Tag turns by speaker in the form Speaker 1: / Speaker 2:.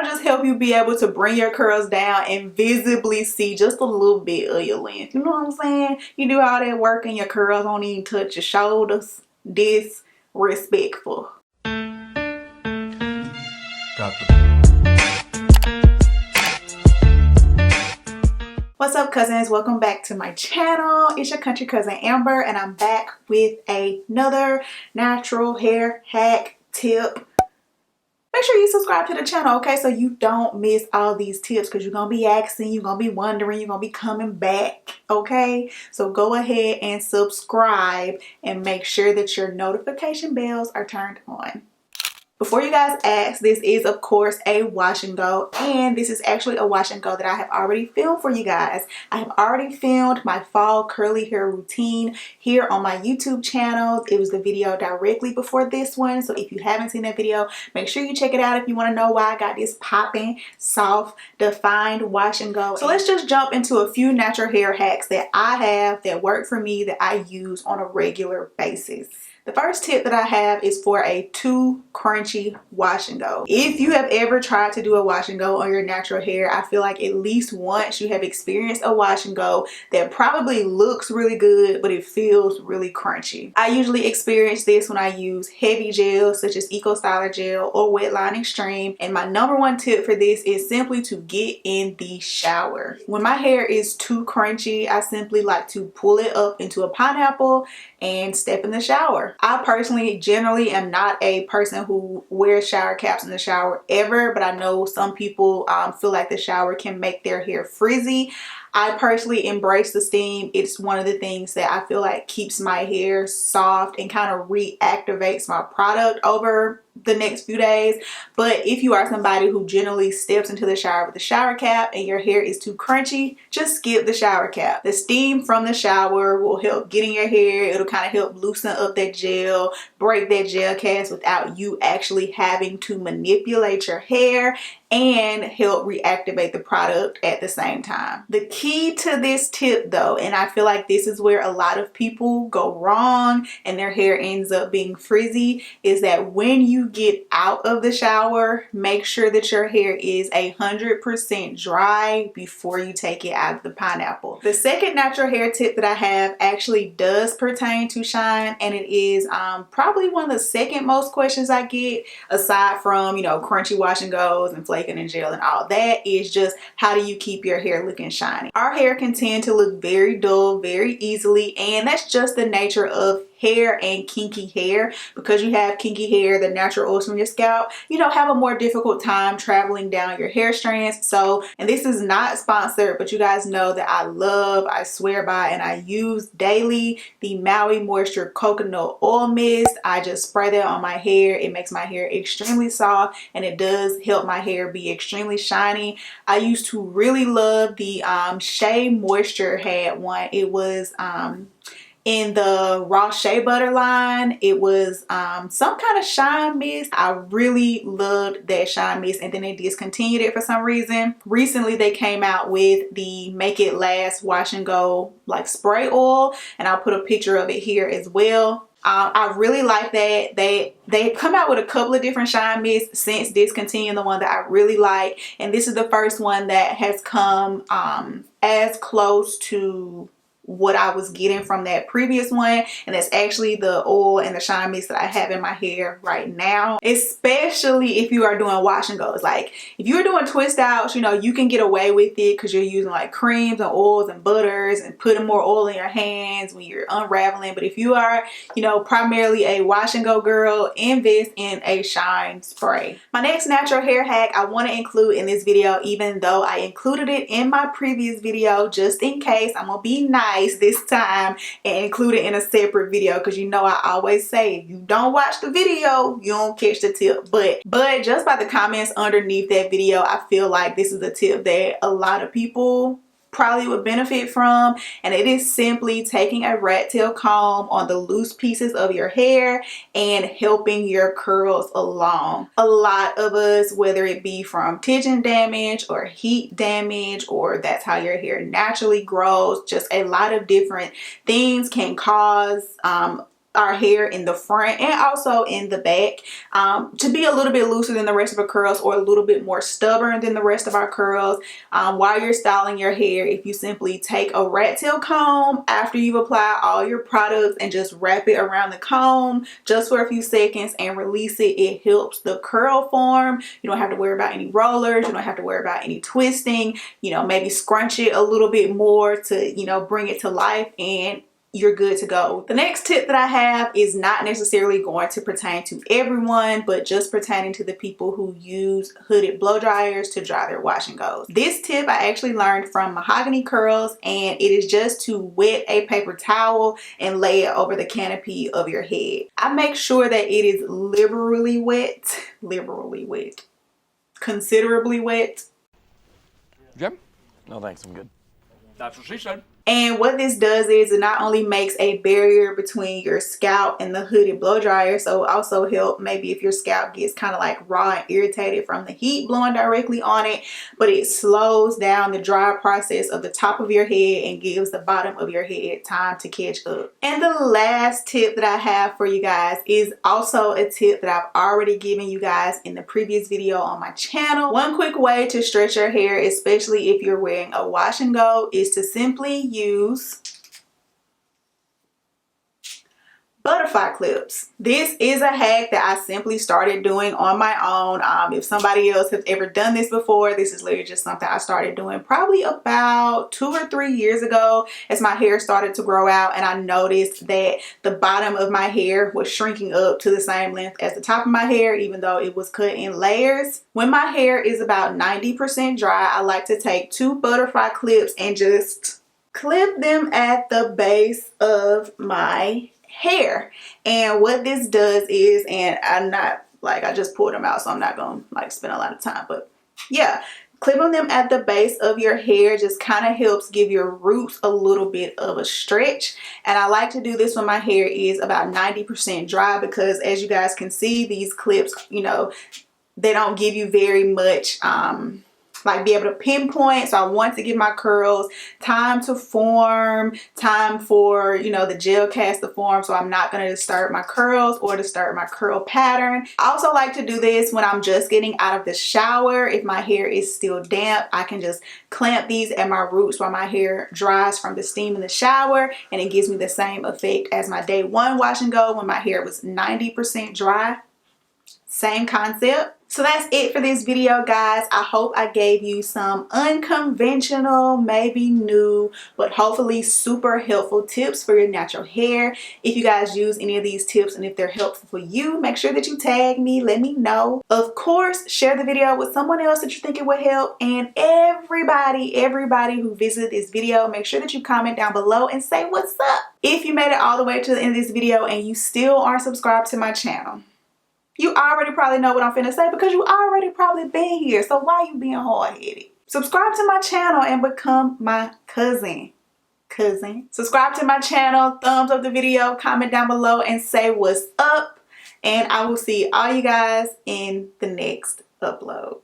Speaker 1: just help you be able to bring your curls down and visibly see just a little bit of your length. You know what I'm saying? You do all that work and your curls don't even touch your shoulders. Disrespectful. What's up, cousins? Welcome back to my channel. It's your country cousin Amber, and I'm back with another natural hair hack tip. Make sure you subscribe to the channel, okay, so you don't miss all these tips, because you're gonna be asking, you're gonna be wondering, you're gonna be coming back, okay? So go ahead and subscribe and make sure that your notification bells are turned on. Before you guys ask, this is of course a wash and go, and this is actually a wash and go that I have already filmed for you guys. I have already filmed my fall curly hair routine here on my YouTube channel. It was the video directly before this one, so if you haven't seen that video, make sure you check it out if you want to know why I got this popping, soft, defined wash and go. So let's just jump into a few natural hair hacks that I have that work for me, that I use on a regular basis. The first tip that I have is for a too crunchy wash and go. If you have ever tried to do a wash and go on your natural hair, I feel like at least once you have experienced a wash and go that probably looks really good, but it feels really crunchy. I usually experience this when I use heavy gels such as Eco Styler Gel or Wet Line Extreme. And my number one tip for this is simply to get in the shower. When my hair is too crunchy, I simply like to pull it up into a pineapple and step in the shower. I personally generally am not a person who wears shower caps in the shower ever, but I know some people feel like the shower can make their hair frizzy. I personally embrace the steam. It's one of the things that I feel like keeps my hair soft and kind of reactivates my product over the next few days. But if you are somebody who generally steps into the shower with a shower cap and your hair is too crunchy, just skip the shower cap. The steam from the shower will help get in your hair. It'll kind of help loosen up that gel, break that gel cast without you actually having to manipulate your hair, and help reactivate the product at the same time. The key to this tip though, and I feel like this is where a lot of people go wrong and their hair ends up being frizzy, is that when you get out of the shower, make sure that your hair is 100% dry before you take it out of the pineapple. The second natural hair tip that I have actually does pertain to shine, and it is probably one of the second most questions I get, aside from, you know, crunchy wash and goes and flaking and gel and all that, is just how do you keep your hair looking shiny? Our hair can tend to look very dull very easily, and that's just the nature of hair and kinky hair. Because you have kinky hair, the natural oils from your scalp, you know, have a more difficult time traveling down your hair strands. So, and this is not sponsored, but you guys know that I swear by, and I use daily the Maui Moisture Coconut Oil Mist. I just spray that on my hair. It makes my hair extremely soft, and it does help my hair be extremely shiny. I used to really love the Shea Moisture had one. It was in the raw shea butter line. It was some kind of shine mist. I really loved that shine mist, and then they discontinued it for some reason. Recently they came out with the Make It Last wash and go like spray oil, and I'll put a picture of it here as well. I really like that. They come out with a couple of different shine mists since discontinuing the one that I really like, and this is the first one that has come as close to what I was getting from that previous one, and that's actually the oil and the shine mist that I have in my hair right now. Especially if you are doing wash and goes. Like if you're doing twist outs, you know, you can get away with it because you're using like creams and oils and butters and putting more oil in your hands when you're unraveling. But if you are, you know, primarily a wash and go girl, invest in a shine spray. My next natural hair hack I want to include in this video, even though I included it in my previous video, just in case. I'm gonna be nice this time and include it in a separate video, because you know I always say if you don't watch the video you don't catch the tip. But just by the comments underneath that video, I feel like this is a tip that a lot of people probably would benefit from, and it is simply taking a rat tail comb on the loose pieces of your hair and helping your curls along. A lot of us, whether it be from tension damage or heat damage, or that's how your hair naturally grows, just a lot of different things can cause our hair in the front and also in the back to be a little bit looser than the rest of our curls, or a little bit more stubborn than the rest of our curls. While you're styling your hair, if you simply take a rat tail comb after you've applied all your products and just wrap it around the comb just for a few seconds and release it, it helps the curl form. You don't have to worry about any rollers, you don't have to worry about any twisting. You know, maybe scrunch it a little bit more to, you know, bring it to life, and you're good to go. The next tip that I have is not necessarily going to pertain to everyone, but just pertaining to the people who use hooded blow dryers to dry their wash and goes. This tip I actually learned from Mahogany Curls, and it is just to wet a paper towel and lay it over the canopy of your head. I make sure that it is liberally wet, considerably wet.
Speaker 2: Jim? No thanks, I'm good. That's what she said.
Speaker 1: And what this does is it not only makes a barrier between your scalp and the hooded blow dryer, so it also help maybe if your scalp gets kind of like raw and irritated from the heat blowing directly on it, but it slows down the dry process of the top of your head and gives the bottom of your head time to catch up. And the last tip that I have for you guys is also a tip that I've already given you guys in the previous video on my channel. One quick way to stretch your hair, especially if you're wearing a wash and go, is to simply use butterfly clips. This is a hack that I simply started doing on my own. If somebody else has ever done this before, this is literally just something I started doing probably about 2 or 3 years ago as my hair started to grow out, and I noticed that the bottom of my hair was shrinking up to the same length as the top of my hair, even though it was cut in layers. When my hair is about 90% dry, I like to take 2 butterfly clips and just clip them at the base of my hair. And what this does is, and I'm not like, I just pulled them out, so I'm not gonna like spend a lot of time, but yeah, clipping them at the base of your hair just kind of helps give your roots a little bit of a stretch. And I like to do this when my hair is about 90% dry, because as you guys can see, these clips, you know, they don't give you very much like be able to pinpoint. So I want to give my curls time to form, time for, you know, the gel cast to form, so I'm not going to disturb my curls or disturb my curl pattern. I also like to do this when I'm just getting out of the shower. If my hair is still damp, I can just clamp these at my roots while my hair dries from the steam in the shower, and it gives me the same effect as my day one wash and go when my hair was 90% dry. Same concept. So that's it for this video, guys. I hope I gave you some unconventional, maybe new, but hopefully super helpful tips for your natural hair. If you guys use any of these tips and if they're helpful for you, make sure that you tag me, let me know. Of course, share the video with someone else that you think it would help. And everybody who visited this video, make sure that you comment down below and say what's up. If you made it all the way to the end of this video and you still aren't subscribed to my channel, you already probably know what I'm finna say, because you already probably been here. So why you being hard-headed? Subscribe to my channel and become my cousin. Subscribe to my channel, thumbs up the video, comment down below and say what's up. And I will see all you guys in the next upload.